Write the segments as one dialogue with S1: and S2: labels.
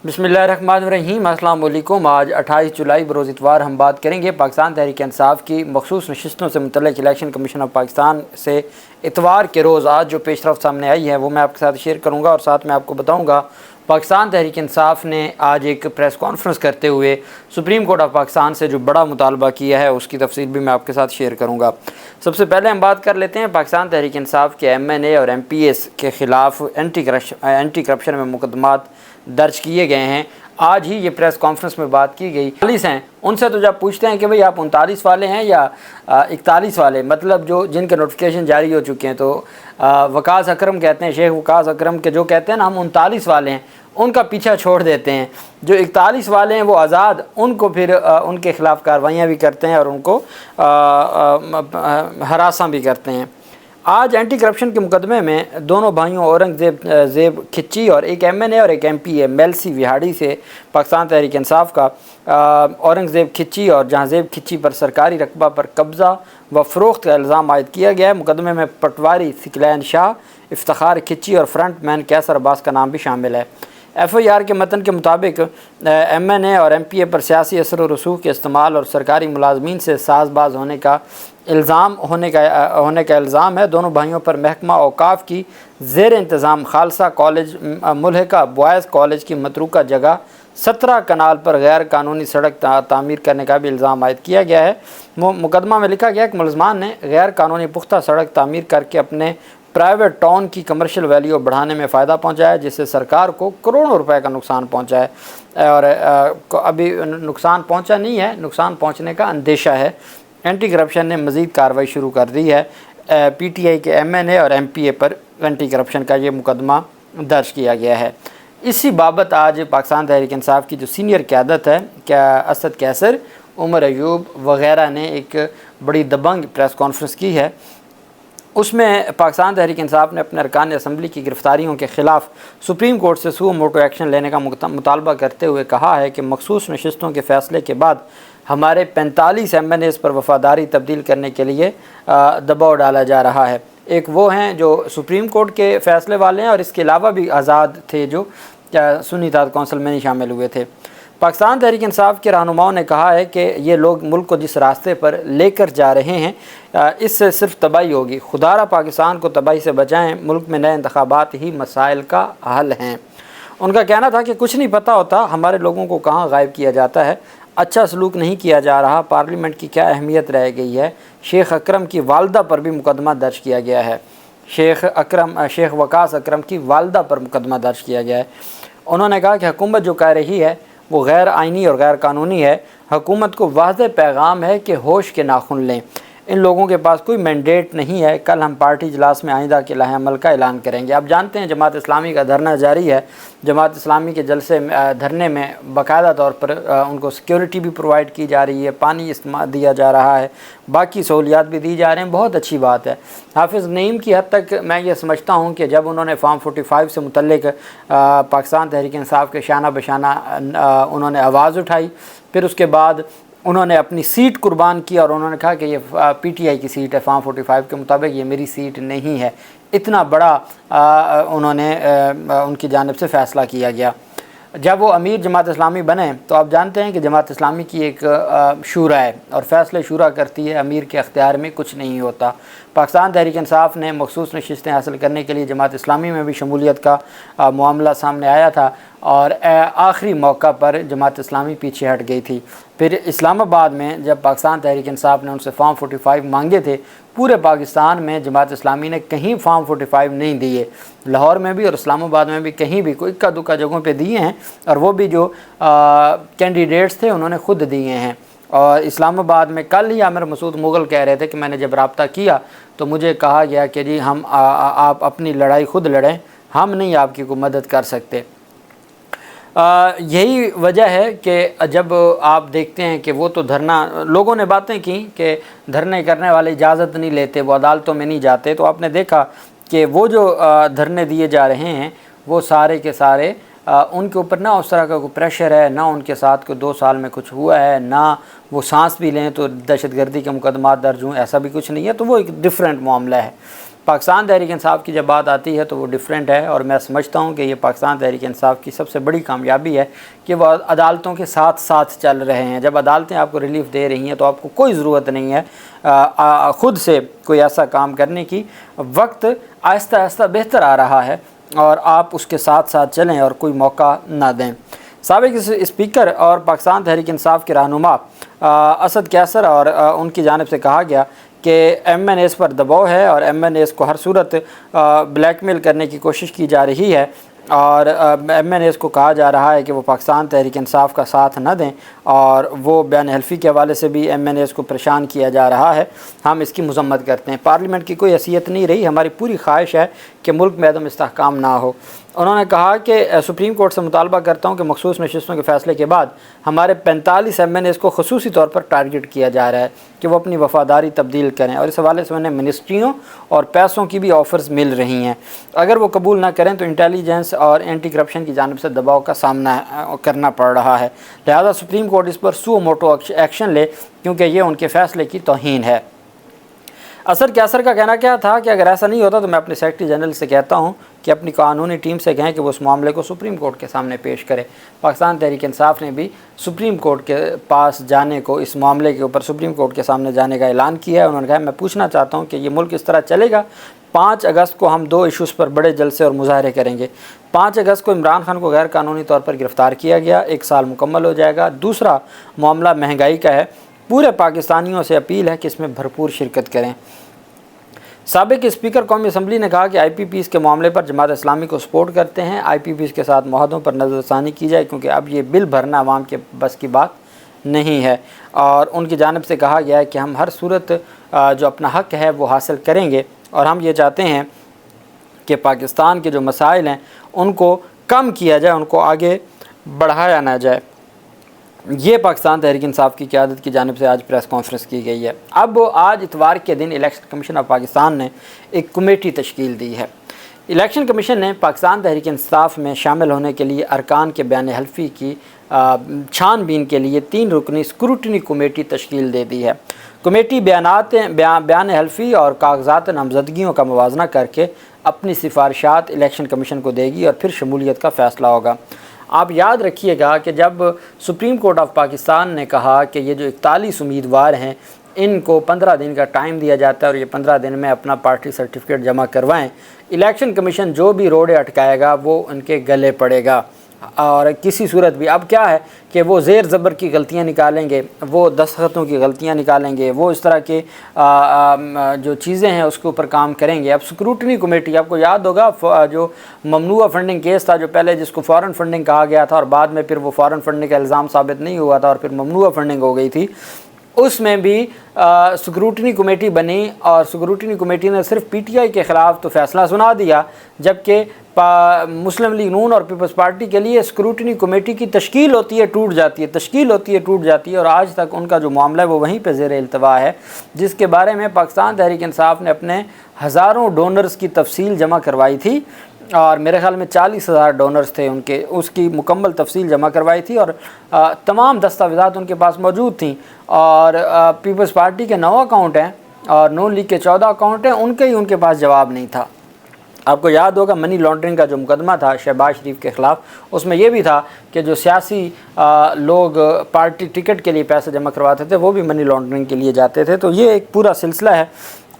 S1: बिस्मिल्लाहिर्रहमानिर्रहीम। अस्सलाम वालेकुम। आज 28 जुलाई बरोज़ इतवार हम बात करेंगे पाकिस्तान तहरीक इंसाफ की मखसूस नशिस्तों से मुतल्लिक़ इलेक्शन कमीशन ऑफ पाकिस्तान से इतवार के रोज़ आज जो पेशरफ़्त सामने आई है वो मैं आपके साथ शेयर करूँगा और साथ में आपको बताऊँगा पाकिस्तान तहरीक इंसाफ ने आज एक प्रेस कॉन्फ्रेंस करते हुए सुप्रीम कोर्ट ऑफ पाकिस्तान से जो बड़ा मुतालबा किया है उसकी तफसील भी मैं आपके साथ शेयर करूँगा। सबसे पहले हम बात कर लेते हैं पाकिस्तान तहरीक इंसाफ के MNA और MPs के ख़िलाफ़ एंटी करप्शन में मुकदमात दर्ज किए गए हैं। आज ही ये प्रेस कॉन्फ्रेंस में बात की गई। 39 हैं, उनसे तो जब पूछते हैं कि भाई आप 39 वाले हैं या 41 वाले, मतलब जो जिनके नोटिफिकेशन जारी हो चुके हैं, तो वकास अकरम कहते हैं, शेख वकास अकरम के जो कहते हैं ना हम 39 वाले हैं, उनका पीछा छोड़ देते हैं। जो 41 वाले हैं वो आज़ाद, उनको फिर उनके ख़िलाफ़ कार्रवाइयाँ भी करते हैं और उनको हरासा भी करते हैं। आज एंटी करप्शन के मुकदमे में दोनों भाइयों औरंगज़ेब खिच्ची और एक MNA और एक MPA मेलसी विहाड़ी से पाकिस्तान तहरीक इंसाफ का औरंगज़ेब खिच्ची और जहाँज़ेब खिच्ची पर सरकारी रकबा पर कब्ज़ा व फ़रोख्त का इल्ज़ाम आयद किया गया है। मुकदमे में पटवारी सिकलैन शाह, इफ्तिखार खिच्ची और फ्रंट मैन कैसर अब्बास का नाम भी शामिल है। FIR के मतन के मुताबिक MNA और MPA पर सियासी असर और रसूख के इस्तेमाल और सरकारी मुलाजमीन से साजबाज होने का इल्ज़ाम है। दोनों भाइयों पर महकमा औकाफ की ज़ेर इंतज़ाम खालसा कॉलेज मुल्हिका बॉयज़ कॉलेज की मतरूका जगह 17 कनाल पर गैर कानूनी सड़क तामीर करने का भी इल्ज़ाम आयद किया गया है। मुकदमा में लिखा गया कि मुलज़मान ने गैर कानूनी पुख्ता सड़क तामीर करके अपने प्राइवेट टाउन की कमर्शियल वैल्यू बढ़ाने में फ़ायदा पहुंचाया, जिससे सरकार को करोड़ों रुपए का नुकसान पहुंचा है और अभी नुकसान पहुंचा नहीं है, नुकसान पहुंचने का अंदेशा है। एंटी करप्शन ने मज़ीद कार्रवाई शुरू कर दी है। PTI के MNA और MPA पर एंटी करप्शन का ये मुकदमा दर्ज किया गया है। इसी बाबत आज पाकिस्तान तहरीक इंसाफ की जो सीनियर क़यादत है, क्या असद कैसर, उमर अयूब वग़ैरह ने एक बड़ी दबंग प्रेस कॉन्फ्रेंस की है। उसमें पाकिस्तान तहरीक इंसाफ ने अपने अरकान असम्बली की गिरफ़्तारियों के ख़िलाफ़ सुप्रीम कोर्ट से सू मोटो एक्शन लेने का मुतालबा करते हुए कहा है कि मखसूस नशिस्तों के फ़ैसले के बाद हमारे 45 MNAs पर वफ़ादारी तब्दील करने के लिए दबाव डाला जा रहा है। एक वो हैं जो सुप्रीम कोर्ट के फ़ैसले वाले हैं और इसके अलावा भी आज़ाद थे जो सुन्नी इत्तेहाद कौंसिल में नहीं शामिल हुए थे। पाकिस्तान तहरीक इंसाफ के रहनुमाओं ने कहा है कि ये लोग मुल्क को जिस रास्ते पर लेकर जा रहे हैं इससे सिर्फ तबाही होगी। खुदारा पाकिस्तान को तबाही से बचाएं, मुल्क में नए इंतखाबात ही मसाइल का हल हैं। उनका कहना था कि कुछ नहीं पता होता हमारे लोगों को कहाँ गायब किया जाता है, अच्छा सलूक नहीं किया जा रहा, पार्लियामेंट की क्या अहमियत रह गई है। शेख अकरम की वालदा पर भी मुकदमा दर्ज किया गया है। शेख वकास अकरम की वालदा पर मुकदमा दर्ज किया गया है। उन्होंने कहा कि हुकूमत जो कह रही है वो गैर आइनी और गैर कानूनी है। हुकूमत को वाज़ेह पैगाम है कि होश के नाखुन लें, इन लोगों के पास कोई मैंडेट नहीं है। कल हम पार्टी इजलास में आइंदा के लाहे अमल का ऐलान करेंगे। आप जानते हैं जमात इस्लामी का धरना जारी है। जमात इस्लामी के जलसे धरने में बाकायदा तौर पर उनको सिक्योरिटी भी प्रोवाइड की जा रही है, पानी इस्तेमाल दिया जा रहा है, बाकी सहूलियात भी दी जा रहे हैं। बहुत अच्छी बात है। हाफिज़ नईम की हद तक मैं ये समझता हूँ कि जब उन्होंने फॉर्म 45 से मुतल्लिक पाकिस्तान तहरीक इंसाफ के शाना बशाना उन्होंने आवाज़ उठाई, फिर उसके बाद उन्होंने अपनी सीट कुर्बान की और उन्होंने कहा कि ये PTI की सीट है, फॉर्म 45 के मुताबिक ये मेरी सीट नहीं है। इतना बड़ा उन्होंने उनकी जानिब से फ़ैसला किया गया। जब वो अमीर जमात इस्लामी बने तो आप जानते हैं कि जमात इस्लामी की एक शूरा है और फ़ैसले शूरा करती है, अमीर के अख्तियार में कुछ नहीं होता। पाकिस्तान तहरीक इंसाफ ने मखसूस नशिस्तें हासिल करने के लिए जमात इस्लामी में भी शमूलियत का मामला सामने आया था और आखिरी मौका पर जमात इस्लामी पीछे हट गई थी। फिर इस्लामाबाद में जब पाकिस्तान तहरीक इंसाफ ने उनसे फॉर्म 45 मांगे थे, पूरे पाकिस्तान में जमात इस्लामी ने कहीं फॉर्म 45 नहीं दिए। लाहौर में भी और इस्लामाबाद में भी कहीं भी कोई इक्का दुक्का जगहों पे दिए हैं और वो भी जो कैंडिडेट्स थे उन्होंने ख़ुद दिए हैं। और इस्लामाबाद में कल ही आमिर मसूद मुग़ल कह रहे थे कि मैंने जब रब्ता किया तो मुझे कहा गया कि जी हम आप अपनी लड़ाई ख़ुद लड़ें, हम नहीं आपकी कोई मदद कर सकते। यही वजह है कि जब आप देखते हैं कि वो तो धरना, लोगों ने बातें की कि धरने करने वाले इजाज़त नहीं लेते, वो अदालतों में नहीं जाते, तो आपने देखा कि वो जो धरने दिए जा रहे हैं वो सारे के सारे उनके ऊपर ना उस तरह का कोई प्रेशर है, ना उनके साथ कोई 2 साल में कुछ हुआ है, ना वो सांस भी लें तो दहशतगर्दी के मुकदमात दर्ज हुए, ऐसा भी कुछ नहीं है। तो वो एक डिफरेंट मामला है। पाकिस्तान तहरीक इंसाफ की जब बात आती है तो वो डिफरेंट है, और मैं समझता हूँ कि ये पाकिस्तान तहरीक इंसाफ की सबसे बड़ी कामयाबी है कि वो अदालतों के साथ साथ चल रहे हैं। जब अदालतें आपको रिलीफ दे रही हैं तो आपको कोई ज़रूरत नहीं है ख़ुद से कोई ऐसा काम करने की। वक्त आहिस्ता आहिस्ता बेहतर आ रहा है और आप उसके साथ साथ चलें और कोई मौका ना दें। साबिक स्पीकर और पाकिस्तान तहरीक इंसाफ के रहनुमा असद कैसर और उनकी जानिब से कहा गया कि MNAs पर दबाव है और MNAs को हर सूरत ब्लैकमेल करने की कोशिश की जा रही है, और MNAs को कहा जा रहा है कि वो पाकिस्तान तहरीक इंसाफ का साथ न दें, और वो बयान हल्फी के हवाले से भी MNAs को परेशान किया जा रहा है। हम इसकी मजम्मत करते हैं। पार्लियामेंट की कोई हैसियत नहीं रही, हमारी पूरी ख्वाहिश है कि मुल्क में अदम इस्तेहकाम ना हो। उन्होंने कहा कि सुप्रीम कोर्ट से मुतालबा करता हूँ कि मखसूस नशिस्तों के फ़ैसले के बाद हमारे 45 MNAs को ख़ुसूसी तौर पर टारगेट किया जा रहा है कि वो अपनी वफ़ादारी तब्दील करें, और इस हवाले से उन्हें मिनिस्ट्रियों और पैसों की भी ऑफ़र्स मिल रही हैं। अगर वो कबूल ना करें तो इंटेलिजेंस और एंटी करप्शन की जानिब से दबाव का सामना करना पड़ रहा है। लिहाजा सुप्रीम कोर्ट इस पर सुओ मोटो एक्शन ले, क्योंकि ये उनके फ़ैसले की तौहीन है। असद कैसर का कहना क्या था कि अगर ऐसा नहीं होता तो मैं अपने सेक्रेटरी जनरल से कहता हूं कि अपनी कानूनी टीम से कहें कि वो उस मामले को सुप्रीम कोर्ट के सामने पेश करे। पाकिस्तान तहरीक इंसाफ ने भी सुप्रीम कोर्ट के पास जाने को, इस मामले के ऊपर सुप्रीम कोर्ट के सामने जाने का ऐलान किया है। उन्होंने कहा मैं पूछना चाहता हूँ कि ये मुल्क इस तरह चलेगा। 5 अगस्त को हम 2 इशूज़ पर बड़े जलसे और मुजाहरे करेंगे। 5 अगस्त को इमरान खान को गैर कानूनी तौर पर गिरफ़्तार किया गया, 1 साल मुकम्मल हो जाएगा। दूसरा मामला महंगाई का है। पूरे पाकिस्तानियों से अपील है कि इसमें भरपूर शिरकत करें। साबिक स्पीकर कौमी असम्बली ने कहा कि IPPs के मामले पर जमात इस्लामी को सपोर्ट करते हैं। IPPs के साथ मुआहदों पर नज़रसानी की जाए, क्योंकि अब ये बिल भरना अवाम के बस की बात नहीं है। और उनकी जानिब से कहा गया है कि हम हर सूरत जो अपना हक़ है वो हासिल करेंगे, और हम ये चाहते हैं कि पाकिस्तान के जो मसाइल हैं उनको कम किया जाए, उनको आगे बढ़ाया ना जाए। ये पाकिस्तान तहरीक इंसाफ की क़यादत की जानिब से आज प्रेस कॉन्फ्रेंस की गई है। अब आज इतवार के दिन इलेक्शन कमीशन ऑफ पाकिस्तान ने एक कमेटी तश्कील दी है। इलेक्शन कमीशन ने पाकिस्तान तहरीक इंसाफ में शामिल होने के लिए अरकान के बयान हल्फी की छानबीन के लिए 3 रुकनी स्क्रूटनी कमेटी तश्कील दे दी है। कमेटी बयान हल्फी और कागजात नामजदगियों का मुवाजना करके अपनी सिफारिशात इलेक्शन कमीशन को देगी और फिर शमूलियत का फ़ैसला होगा। आप याद रखिएगा कि जब सुप्रीम कोर्ट ऑफ पाकिस्तान ने कहा कि ये जो 41 उम्मीदवार हैं इनको 15 दिन का टाइम दिया जाता है और ये 15 दिन में अपना पार्टी सर्टिफिकेट जमा करवाएं, इलेक्शन कमीशन जो भी रोड़े अटकाएगा वो उनके गले पड़ेगा। और किसी सूरत भी अब क्या है कि वो ज़ेर ज़बर की गलतियां निकालेंगे, वो दस्तखतों की गलतियां निकालेंगे, वो इस तरह के जो चीज़ें हैं उसके ऊपर काम करेंगे। अब स्क्रूटनी कमेटी, आपको याद होगा जो ममनुआ फंडिंग केस था, जो पहले जिसको फ़ॉरेन फंडिंग कहा गया था और बाद में फिर वो फ़ॉरेन फंडिंग का इल्ज़ाम साबित नहीं हुआ था और फिर ममनुआ फंडिंग हो गई थी, उसमें भी स्क्रूटनी कमेटी बनी और स्क्रूटनी कमेटी ने सिर्फ PTI के ख़िलाफ़ तो फ़ैसला सुना दिया, जबकि मुस्लिम लीग नून और पीपल्स पार्टी के लिए स्क्रूटनी कमेटी की तश्कील होती है, टूट जाती है, तश्कील होती है, टूट जाती है, और आज तक उनका जो मामला है वो वहीं पे ज़ेर इल्तवा है, जिसके बारे में पाकिस्तान तहरीक इंसाफ ने अपने हज़ारों डोनर्स की तफसील जमा करवाई थी, और मेरे ख़्याल में 40,000 डोनर्स थे उनके, उसकी मुकम्मल तफसील जमा करवाई थी और तमाम दस्तावेज़ात उनके पास मौजूद थी। और पीपल्स पार्टी के 9 अकाउंट हैं और नून लीग के 14 अकाउंट हैं, उनके पास जवाब नहीं था। आपको याद होगा मनी लॉन्ड्रिंग का जो मुकदमा था शहबाज शरीफ के ख़िलाफ़, उसमें यह भी था कि जो सियासी लोग पार्टी टिकट के लिए पैसे जमा करवाते थे वो भी मनी लॉन्ड्रिंग के लिए जाते थे। तो ये एक पूरा सिलसिला है।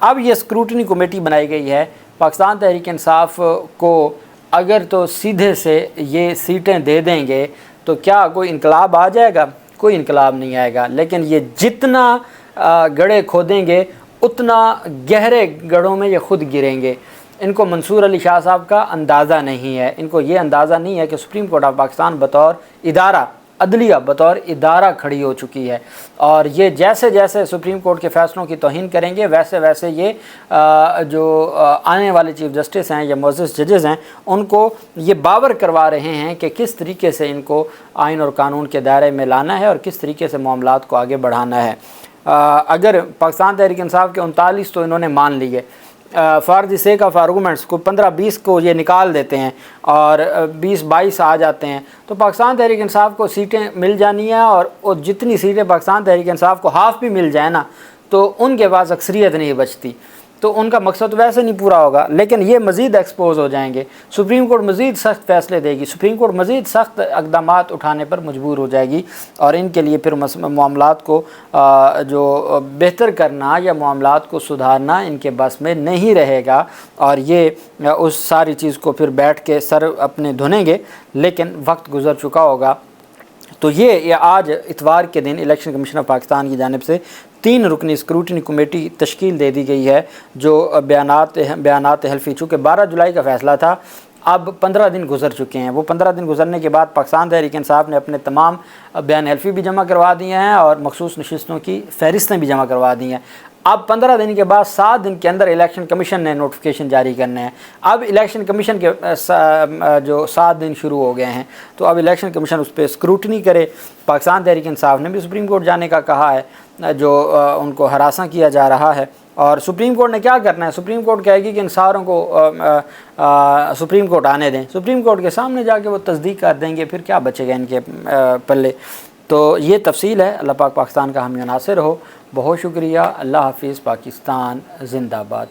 S1: अब ये स्क्रूटनी कमेटी बनाई गई है। पाकिस्तान तहरीक इंसाफ को अगर तो सीधे से ये सीटें दे देंगे तो क्या कोई इनकलाब आ जाएगा? कोई इनकलाब नहीं आएगा, लेकिन ये जितना गड्ढे खोदेंगे उतना गहरे गड्ढों में ये खुद गिरेंगे। इनको मंसूर अली शाह साहब का अंदाज़ा नहीं है, इनको ये अंदाज़ा नहीं है कि सुप्रीम कोर्ट ऑफ पाकिस्तान बतौर इदारा, अदलिया बतौर इदारा खड़ी हो चुकी है, और ये जैसे जैसे सुप्रीम कोर्ट के फ़ैसलों की तौहीन करेंगे वैसे वैसे ये जो आने वाले चीफ़ जस्टिस हैं या मुअज़्ज़ज़ जजेस हैं उनको ये बावर करवा रहे हैं कि किस तरीके से इनको आइन और कानून के दायरे में लाना है और किस तरीके से मामलात को आगे बढ़ाना है। अगर पाकिस्तान तहरीक इंसाफ के 39 तो इन्होंने मान लिए, for the sake of arguments को 15-20 को ये निकाल देते हैं और 20-22 आ जाते हैं, तो पाकिस्तान तहरीक इंसाफ को सीटें मिल जानी है, और जितनी सीटें पाकिस्तान तहरीक इंसाफ को हाफ़ भी मिल जाए ना तो उनके पास अक्सरियत नहीं बचती। تو ان کا مقصد ویسے نہیں پورا ہوگا، لیکن یہ مزید ایکسپوز ہو جائیں گے، سپریم کورٹ مزید سخت فیصلے دے گی، سپریم کورٹ مزید سخت اقدامات اٹھانے پر مجبور ہو جائے گی، اور ان کے لیے پھر معاملات کو جو بہتر کرنا یا معاملات کو سدھارنا ان کے بس میں نہیں رہے گا، اور یہ اس ساری چیز کو پھر بیٹھ کے سر اپنے دھنیں گے، لیکن وقت گزر چکا ہوگا۔ تو یہ آج اتوار کے دن الیکشن کمیشن آف پاکستان کی جانب سے 3 رکنی اسکروٹنی کمیٹی تشکیل دے دی گئی ہے، جو بیانات حلفی، چونکہ 12 جولائی کا فیصلہ تھا، اب 15 دن گزر چکے ہیں۔ وہ 15 دن گزرنے کے بعد پاکستان تحریک انصاف نے اپنے تمام بیان حلفی بھی جمع کروا دیے ہیں اور مخصوص نشستوں کی فہرستیں بھی جمع کروا دی ہیں۔ اب 15 دن کے بعد 7 دن کے اندر الیکشن کمیشن نے نوٹیفیکیشن جاری کرنے ہیں۔ اب الیکشن کمیشن کے جو 7 دن شروع ہو گئے ہیں، تو اب الیکشن کمیشن اس پہ اسکروٹنی کرے۔ پاکستان تحریک انصاف نے بھی سپریم کورٹ جانے کا کہا ہے، جو ان کو ہراساں کیا جا رہا ہے، اور سپریم کورٹ نے کیا کرنا ہے؟ سپریم کورٹ کہے گی کہ ان ساروں کو سپریم کورٹ آنے دیں، سپریم کورٹ کے سامنے جا کے وہ تصدیق کر دیں گے، پھر کیا بچے گا ان کے پلے؟ تو یہ تفصیل ہے۔ اللہ پاک پاکستان کا حامی و ناصر ہو۔ بہت شکریہ۔ اللہ حافظ۔ پاکستان زندہ باد۔